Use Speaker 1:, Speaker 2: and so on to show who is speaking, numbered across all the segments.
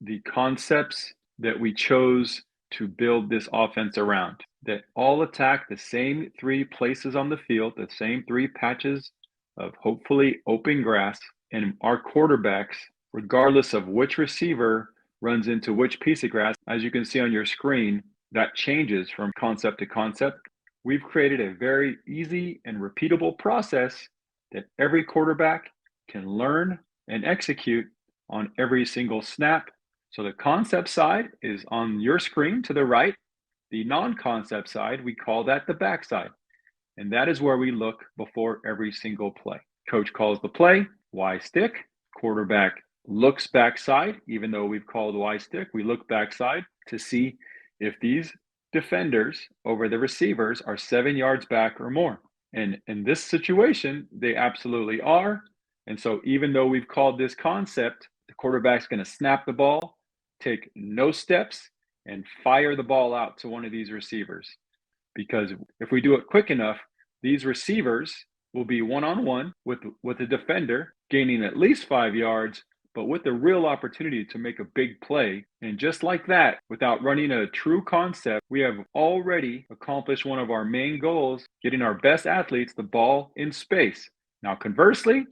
Speaker 1: the concepts that we chose to build this offense around, that all attack the same three places on the field, the same three patches of hopefully open grass, and our quarterbacks, regardless of which receiver runs into which piece of grass, as you can see on your screen, that changes from concept to concept. We've created a very easy and repeatable process that every quarterback can learn and execute on every single snap. So the concept side is on your screen to the right. The non-concept side, we call that the backside. And that is where we look before every single play. Coach calls the play, Y stick. Quarterback looks backside, even though we've called Y stick, we look backside to see if these defenders over the receivers are 7 yards back or more. And in this situation, they absolutely are. And so even though we've called this concept, the quarterback's going to snap the ball, take no steps, and fire the ball out to one of these receivers. Because if we do it quick enough, these receivers will be one-on-one with the defender, gaining at least 5 yards, but with the real opportunity to make a big play. And just like that, without running a true concept, we have already accomplished one of our main goals, getting our best athletes the ball in space. Now, conversely,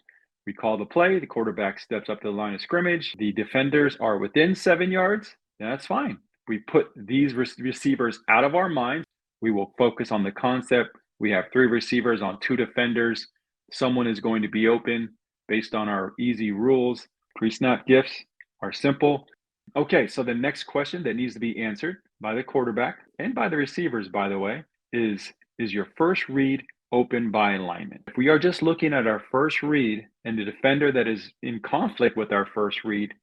Speaker 1: we call the play, the quarterback steps up to the line of scrimmage, the defenders are within 7 yards, that's fine. We put these receivers out of our minds. We will focus on the concept. We have 3 receivers on 2 defenders. Someone is going to be open based on our easy rules. Pre-snap gifts are simple. Okay, so the next question that needs to be answered by the quarterback and by the receivers, by the way, is your first read open by alignment? If we are just looking at our first read and the defender that is in conflict with our first read,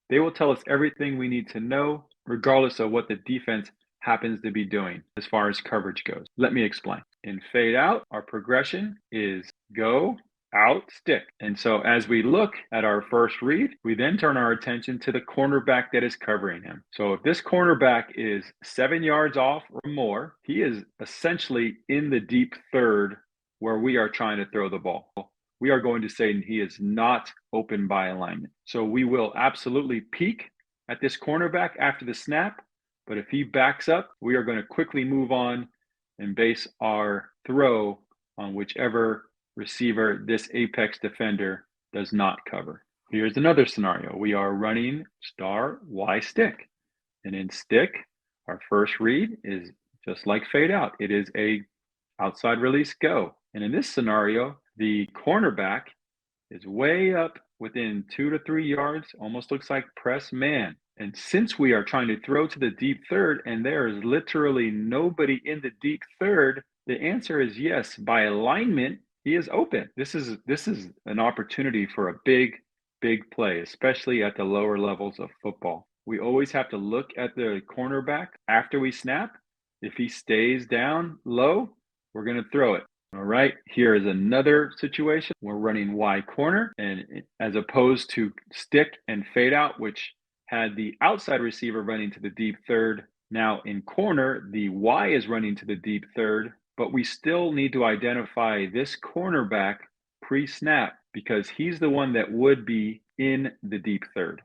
Speaker 1: they will tell us everything we need to know, regardless of what the defense happens to be doing as far as coverage goes. Let me explain. In fade out, our progression is go, out, stick. And so as we look at our first read, we then turn our attention to the cornerback that is covering him. So if this cornerback is 7 yards off or more, he is essentially in the deep third where we are trying to throw the ball. We are going to say he is not open by alignment. So we will absolutely peek at this cornerback after the snap, but if he backs up, we are going to quickly move on and base our throw on whichever receiver this apex defender does not cover. Here's another scenario. We are running star Y stick. And in stick, our first read is just like fade out. It is a outside release go. And in this scenario, the cornerback is way up within 2 to 3 yards, almost looks like press man. And since we are trying to throw to the deep third and there is literally nobody in the deep third, the answer is yes. By alignment, he is open. This is an opportunity for a big play, especially at the lower levels of football. We always have to look at the cornerback after we snap. If he stays down low, we're going to throw it. All right, here is another situation. We're running Y corner, and as opposed to stick and fade out, which had the outside receiver running to the deep third, now in corner, the Y is running to the deep third, but we still need to identify this cornerback pre-snap because he's the one that would be in the deep third.